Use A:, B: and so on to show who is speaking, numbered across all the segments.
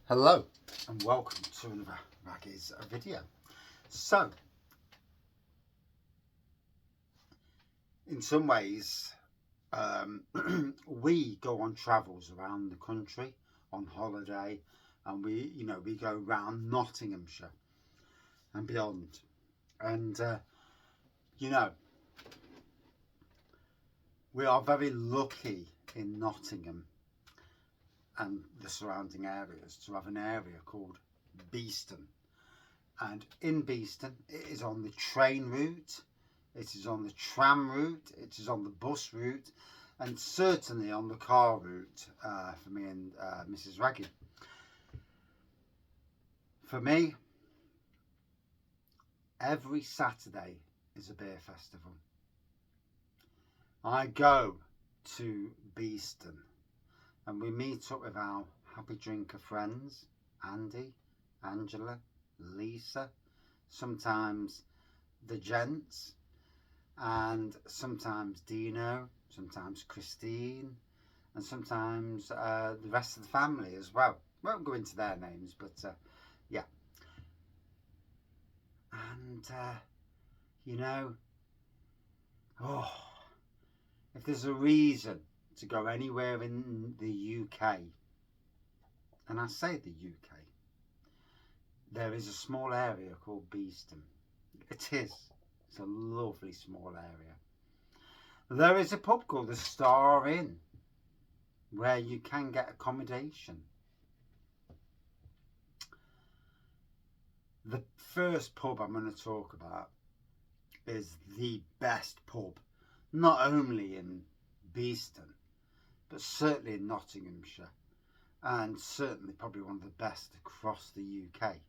A: Hello and welcome to another Raggy's video. So, in some ways, we go on travels around the country on holiday, and we go around Nottinghamshire and beyond. And we are very lucky in Nottingham and the surrounding areas to have an area called Beeston. And in Beeston, it is on the train route, it is on the tram route, it is on the bus route, and certainly on the car route for me and Mrs. Raggy. For me, every Saturday is a beer festival. I go to Beeston and we meet up with our happy drinker friends, Andy, Angela, Lisa, sometimes the gents, and sometimes Dino, sometimes Christine, and sometimes the rest of the family as well. Won't go into their names, but yeah. And if there's a reason to go anywhere in the UK, and I say the UK, there is a small area called Beeston. It's a lovely small area. There is a pub called the Star Inn where you can get accommodation. The first pub I'm going to talk about is the best pub, not only in Beeston, but certainly in Nottinghamshire, and certainly probably one of the best across the UK.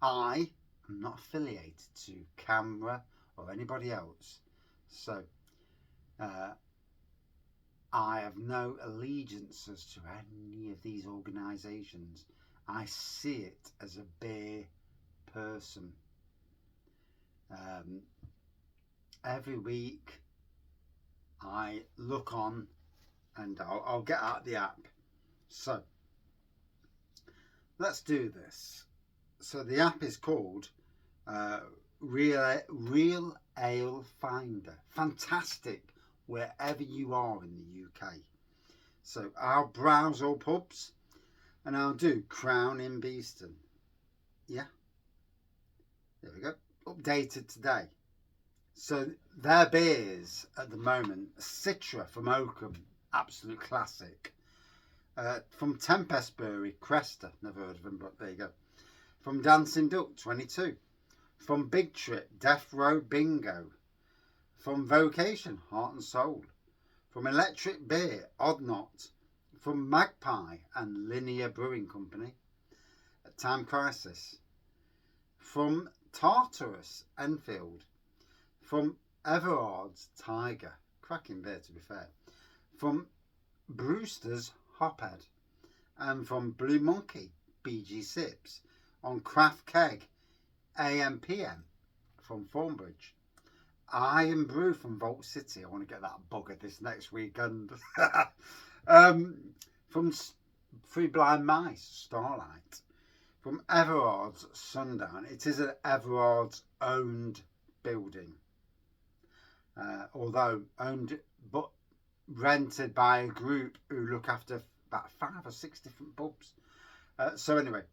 A: I am not affiliated to Canberra or anybody else, so I have no allegiances to any of these organisations. I see it as a beer person. Every week I look on and I'll get out the app. So let's do this. So the app is called Real Ale Finder. Fantastic wherever you are in the UK. So I'll browse all pubs and I'll do Crown in Beeston. Yeah, there we go. Updated today. So their beers at the moment: Citra from Oakham, absolute classic. From Tempest Brewery, Cresta, never heard of them, but there you go. From Dancing Duck, 22. From Big Trip, Death Row Bingo. From Vocation, Heart and Soul. From Electric Beer, Odd Knot. From Magpie and Linear Brewing Company, Time Crisis. From Tartarus, Enfield. From Everard's, Tiger, cracking beer to be fair. From Brewster's, Hophead. And from Blue Monkey, BG Sips. On Craft Keg, AM/PM from Thornbridge. Iron Brew from Vault City. I want to get that bugger this next weekend. From Three Blind Mice, Starlight. From Everard's, Sundown. It is an Everard's owned building, although owned but rented by a group who look after about 5 or 6 different pubs. So anyway,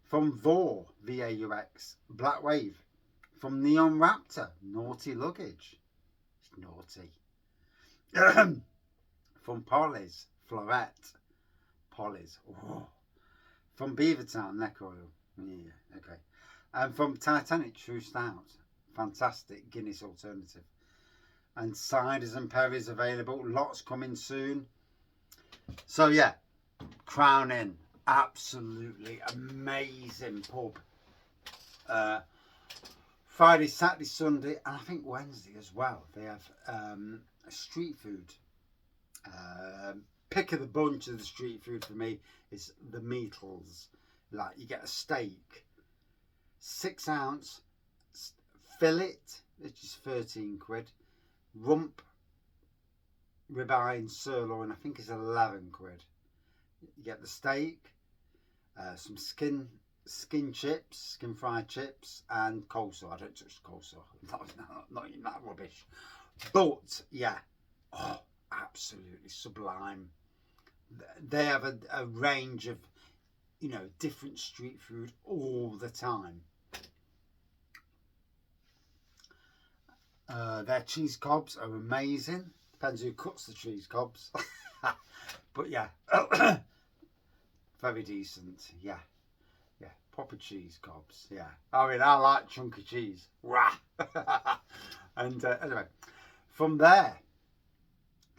A: from Vor, VAUX, Black Wave. From Neon Raptor, Naughty Luggage. It's naughty. From Polly's, Florette. Polly's. Oh. From Beavertown, Neck Oil. Yeah, okay. And from Titanic, True Stout. Fantastic Guinness alternative. And ciders and perries available. Lots coming soon. So yeah, Crown Inn. Absolutely amazing pub. Friday, Saturday, Sunday, and I think Wednesday as well. They have street food. Pick of the bunch of the street food for me is the meatles. Like, you get a steak, 6 ounce fillet, which is 13 quid. Rump, ribeye and sirloin, I think is 11 quid. You get the steak, some skin chips, skin fried chips, and coleslaw. I don't touch coleslaw. Not even that rubbish. But yeah, oh, absolutely sublime. They have a range of, you know, different street food all the time. Their cheese cobs are amazing. Depends who cuts the cheese cobs. But yeah, very decent. Yeah, yeah, proper cheese cobs. Yeah, I mean, I like chunky cheese. Rah! And anyway, from there,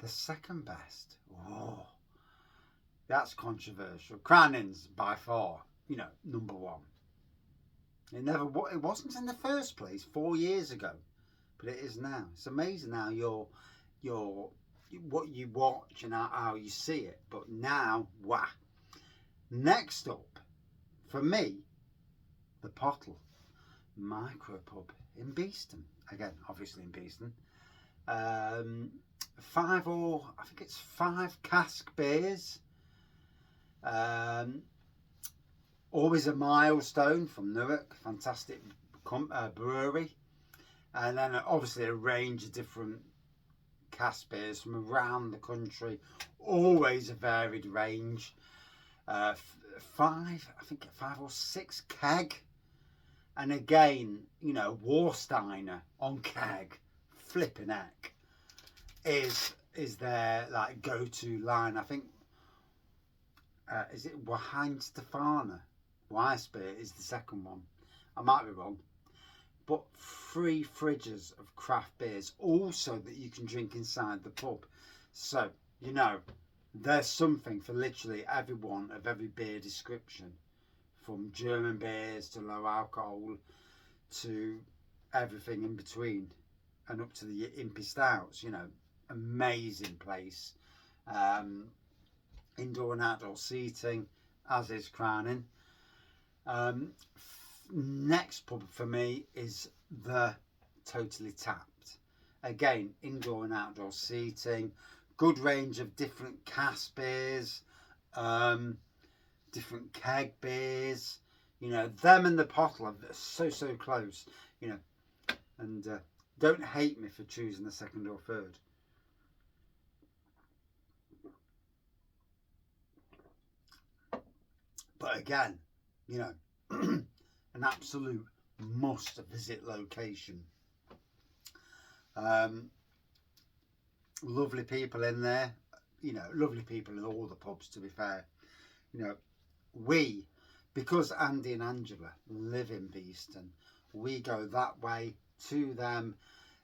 A: the second best. Oh, that's controversial. Cranning's by far, you know, number one. It wasn't in the first place 4 years ago, but it is now. It's amazing how what you watch and how you see it. But now, wow. Next up, for me, the Pottle Micro Pub in Beeston. Again, obviously in Beeston. I think it's 5 cask beers. Always a milestone from Newark. Fantastic brewery. And then obviously a range of different cask beers from around the country. Always a varied range. 5 or 6 keg. And again, you know, Warsteiner on keg, flipping heck, is their like go-to line. I think is it Weinstefana? Weissbier is the second one. I might be wrong. But 3 fridges of craft beers also that you can drink inside the pub. So, you know, there's something for literally everyone of every beer description. From German beers to low alcohol to everything in between and up to the impy stouts, you know, amazing place. Indoor and outdoor seating, as is Crowning. Next pub for me is the Totally Tapped. Again, indoor and outdoor seating, good range of different cask beers, different keg beers, you know, them and the Pottle are so close, you know, and don't hate me for choosing the second or third. But again, you know, an absolute must visit location. Lovely people in there, you know, lovely people in all the pubs, to be fair. You know, because Andy and Angela live in Beeston, we go that way to them.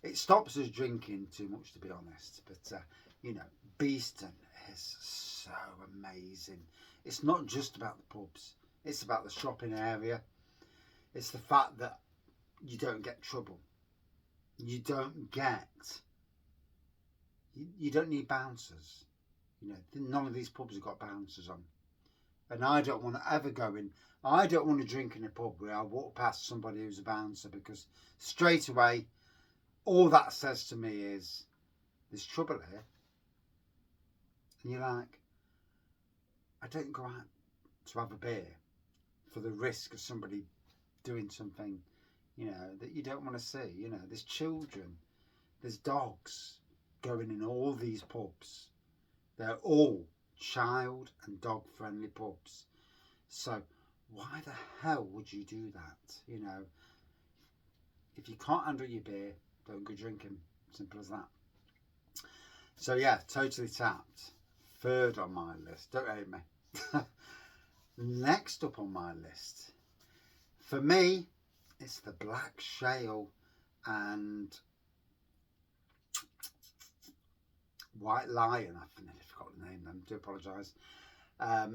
A: It stops us drinking too much, to be honest, but you know, Beeston is so amazing. It's not just about the pubs, it's about the shopping area. It's the fact that you don't get trouble, you don't need bouncers. You know, none of these pubs have got bouncers on. And I don't want to ever go in. I don't want to drink in a pub where I walk past somebody who's a bouncer, because straight away, all that says to me is, there's trouble here. And you're like, I don't go out to have a beer for the risk of somebody doing something, you know, that you don't want to see. You know, there's children, there's dogs going in all these pubs. They're all child and dog friendly pubs. So why the hell would you do that? You know, if you can't handle your beer, don't go drinking. Simple as that. So yeah, Totally Tapped, third on my list. Don't hate me. Next up on my list, for me, it's the Black Shale and White Lion. I've forgotten the name. I do apologise.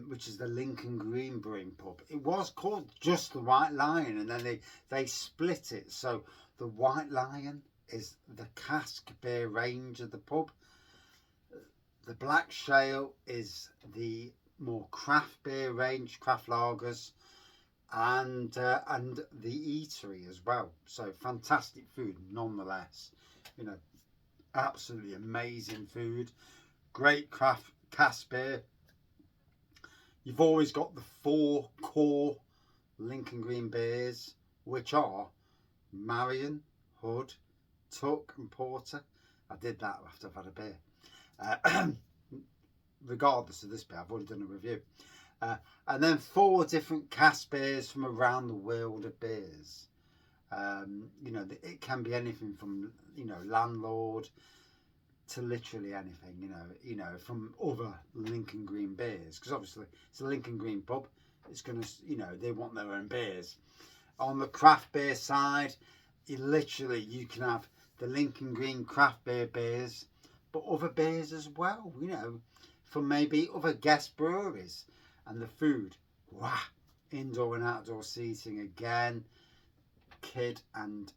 A: Which is the Lincoln Green Brewing Pub. It was called just the White Lion, and then they split it. So the White Lion is the cask beer range of the pub. The Black Shale is the more craft beer range, craft lagers, and the eatery as well. So fantastic food nonetheless. You know, absolutely amazing food. Great craft cask beer. You've always got the 4 core Lincoln Green beers, which are Marion, Hood, Tuck and Porter. I did that after I've had a beer. Regardless of this beer, I've already done a review. And then 4 different cask beers from around the world of beers. You know, it can be anything from, you know, landlord to literally anything, you know, from other Lincoln Green beers, because obviously it's a Lincoln Green pub. It's gonna, you know, they want their own beers. On the craft beer side, you can have the Lincoln Green craft beers, but other beers as well, you know, from maybe other guest breweries. And the food, wow, indoor and outdoor seating again, kid and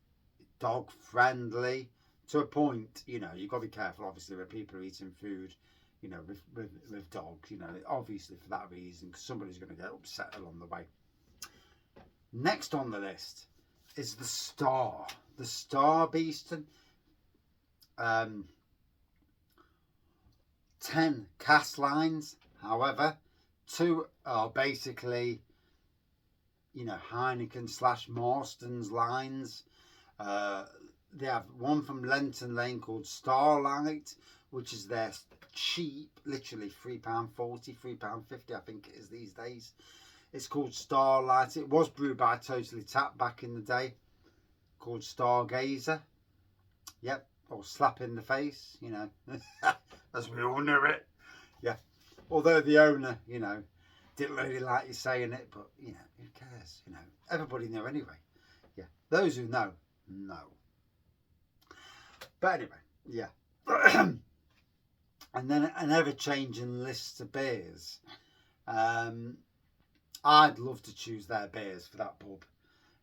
A: dog friendly to a point. You know, you've got to be careful obviously when people are eating food, you know, with dogs, you know, obviously for that reason, because somebody's going to get upset along the way. Next on the list is the Star Beeston. 10 cask lines, however 2 are basically, you know, Heineken / Marston's lines. They have one from Lenton Lane called Starlight, which is their cheap, literally £3.40, £3.50 I think it is these days. It's called Starlight. It was brewed by Totally Tap back in the day, called Stargazer. Yep, or Slap in the Face, you know, as we all know it. Yeah, although the owner, you know, didn't really like you saying it, but, you know, who cares, you know, everybody knew anyway. Yeah, those who know. But anyway, yeah. And then an ever-changing list of beers. I'd love to choose their beers for that pub,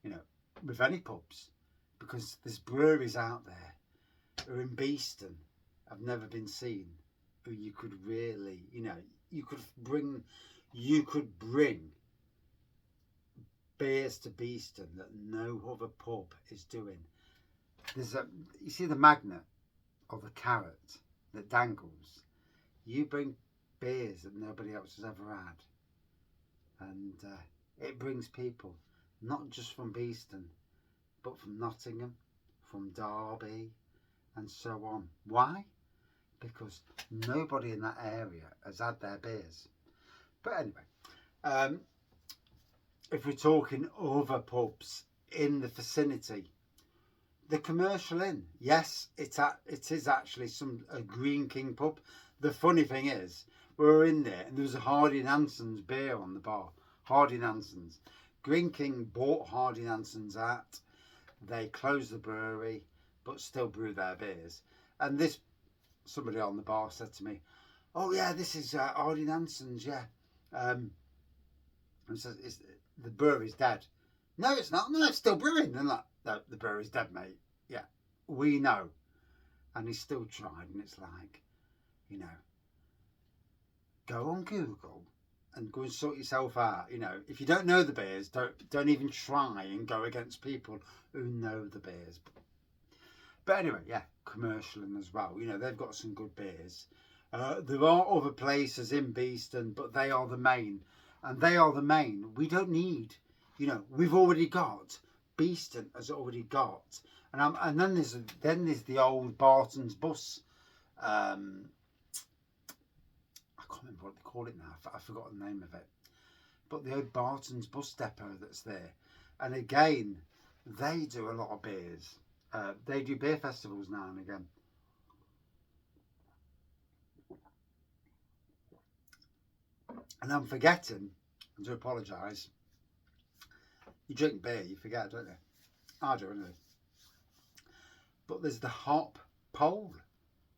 A: you know, with any pubs, because there's breweries out there who are in Beeston, have never been seen, who you could really, you know, you could bring beers to Beeston that no other pub is doing. You see the magnet or the carrot that dangles. You bring beers that nobody else has ever had, and it brings people not just from Beeston, but from Nottingham, from Derby, and so on. Why? Because nobody in that area has had their beers. But anyway, if we're talking other pubs in the vicinity, the Commercial Inn, yes, it is actually a Green King pub. The funny thing is, we were in there and there was a Hardy Nansen's beer on the bar. Hardy Nansen's. Green King bought Hardy Nansen's out. They closed the brewery, but still brew their beers. And somebody on the bar said to me, "Oh yeah, this is Hardy Nansen's, yeah." And says, "The brewery's dead." "No, it's not. No, it's still brewing." And like, "No, the brewery's dead, mate." Yeah, we know. And he still tried, and it's like, you know, go on Google and go and sort yourself out. You know, if you don't know the beers, don't even try and go against people who know the beers. But anyway, yeah, Commercial Inn as well. You know, they've got some good beers. There are other places in Beeston, but they are the main. And they are the main. We don't need, you know, we've already got. Beeston has already got. And then there's the old Barton's bus. I can't remember what they call it now. I've forgotten the name of it. But the old Barton's bus depot that's there. And again, they do a lot of beers. They do beer festivals now and again. And I'm forgetting, I do apologise. You drink beer, you forget, don't you? I do, anyway. But there's the Hop Pole,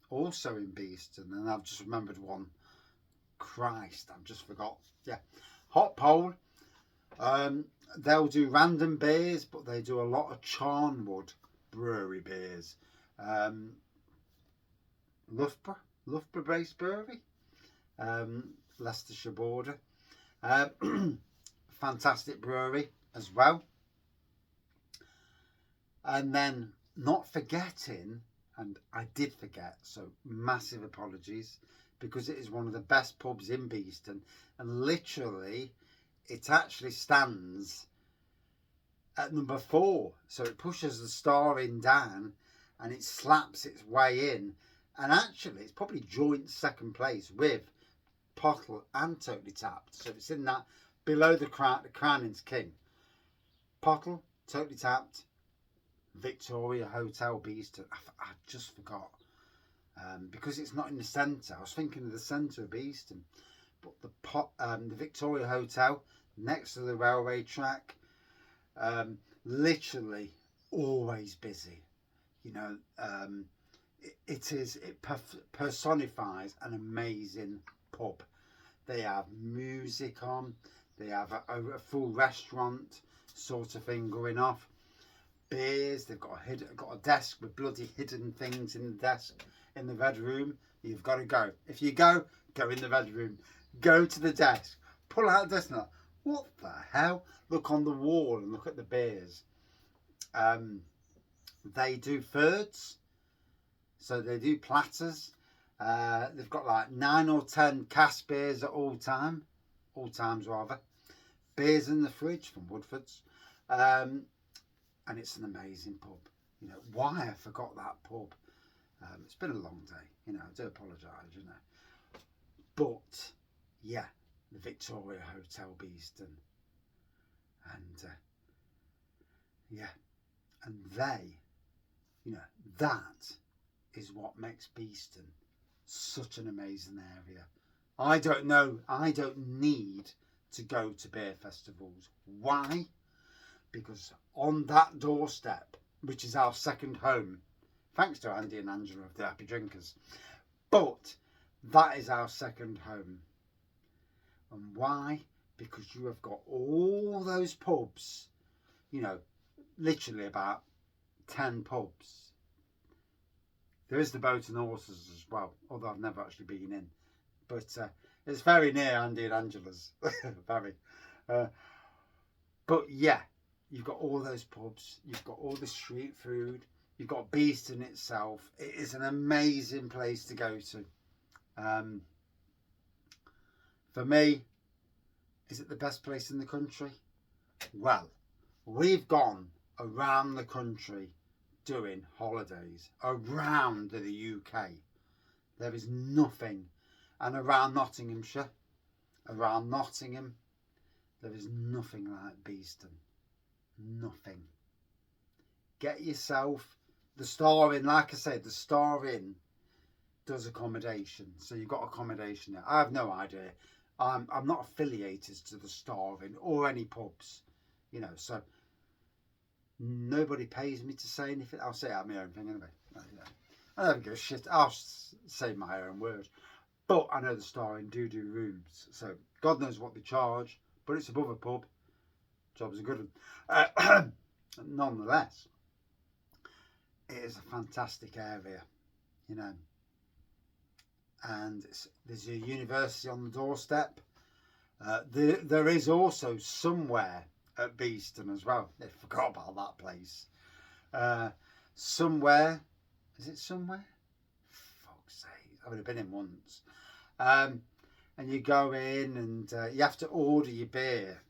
A: also in Beeston, and I've just remembered one. Christ, I've just forgot. Yeah, Hop Pole. They'll do random beers, but they do a lot of Charnwood brewery beers. Loughborough based brewery, Leicestershire border. Fantastic brewery as well. And then not forgetting, and I did forget, so massive apologies, because it is one of the best pubs in Beeston, and literally it actually stands at number 4, so it pushes the star in down and it slaps its way in, and actually it's probably joint second place with Pottle and Totally Tapped, so it's in that below the Crowning's King. Pottle, Totally Tapped, Victoria Hotel Beeston. I just forgot because it's not in the centre. I was thinking of the centre of Beeston, but the Victoria Hotel next to the railway track, literally always busy. You know, it personifies an amazing pub. They have music on. They have a full restaurant sort of thing going off. Beers. They've got a desk with bloody hidden things in the desk in the red room. You've got to go. If you go in the red room. Go to the desk. Pull out the desk. And what the hell? Look on the wall and look at the beers. They do thirds. So they do platters. They've got like 9 or 10 cask beers at all times rather. Beers in the fridge from Woodford's. And it's an amazing pub. You know, why I forgot that pub. It's been a long day, you know, I do apologise, you know. But, yeah, the Victoria Hotel Beeston. And, yeah, and they, you know, that is what makes Beeston such an amazing area. I don't know, I don't need to go to beer festivals. Why? Because on that doorstep, which is our second home, thanks to Andy and Angela of the Happy Drinkers, but that is our second home. And why? Because you have got all those pubs, you know, literally about 10 pubs. There is the Boat and Horses as well, although I've never actually been in. But it's very near Andy and Angela's. Very. But yeah, you've got all those pubs. You've got all the street food. You've got Beeston itself. It is an amazing place to go to. For me, is it the best place in the country? Well, we've gone around the country doing holidays around the UK. There is nothing. And around Nottinghamshire, around Nottingham, there is nothing like Beeston. Nothing. Get yourself the Star Inn. Like I said, the Star Inn does accommodation. So you've got accommodation there. I have no idea. I'm not affiliated to the Star Inn or any pubs. You know, so nobody pays me to say anything. I'll say out my own thing anyway. I don't give a shit. I'll say my own word. But I know the Star Inn do rooms. So God knows what they charge. But it's above a pub. Job's a good one. Nonetheless, it is a fantastic area, you know. And there's a university on the doorstep. There is also somewhere at Beeston as well. I forgot about that place. Somewhere. Is it somewhere? Fuck's sake. I've only been in once. And you go in and you have to order your beer,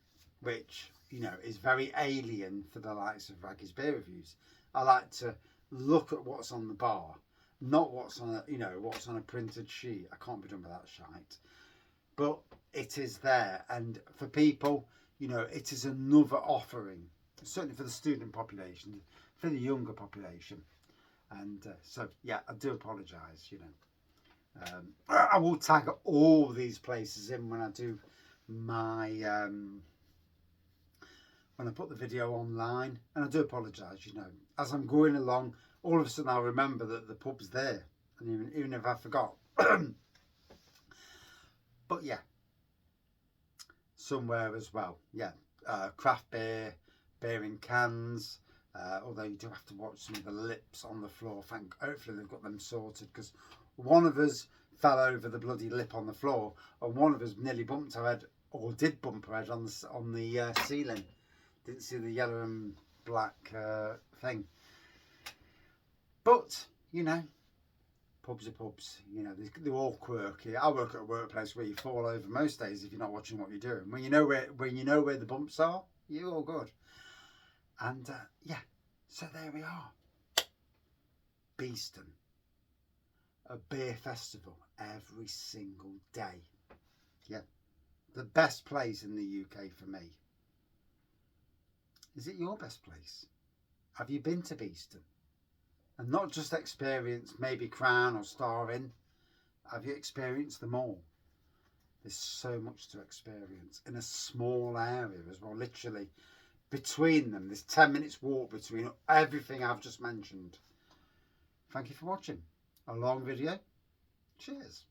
A: which, you know, is very alien for the likes of Raggy's Beer Reviews. I like to look at what's on the bar, not what's on a, you know, what's on a printed sheet. I can't be done with that shite. But it is there, and for people, you know, it is another offering, certainly for the student population, for the younger population. And so, yeah, I do apologise, you know. I will tag all these places in when I do my when I put the video online, and I do apologise, you know, as I'm going along, all of a sudden I'll remember that the pub's there, and even if I forgot. But yeah, somewhere as well, yeah, craft beer, beer in cans, although you do have to watch some of the lips on the floor. Hopefully they've got them sorted, because one of us fell over the bloody lip on the floor, and one of us nearly bumped her head, or did bump her head on the ceiling. Didn't see the yellow and black thing. But, you know, Pubs are pubs, you know, they're all quirky. I work at a workplace where you fall over most days if you're not watching what you're doing. When you know where the bumps are, you're all good. And yeah, so there we are. Beeston, a beer festival every single day. Yeah, the best place in the UK for me. Is it your best place? Have you been to Beeston? And not just experienced maybe Crown or Star Inn. Have you experienced them all? There's so much to experience in a small area as well. Literally between them, there's 10 minutes walk between everything I've just mentioned. Thank you for watching. A long video. Cheers.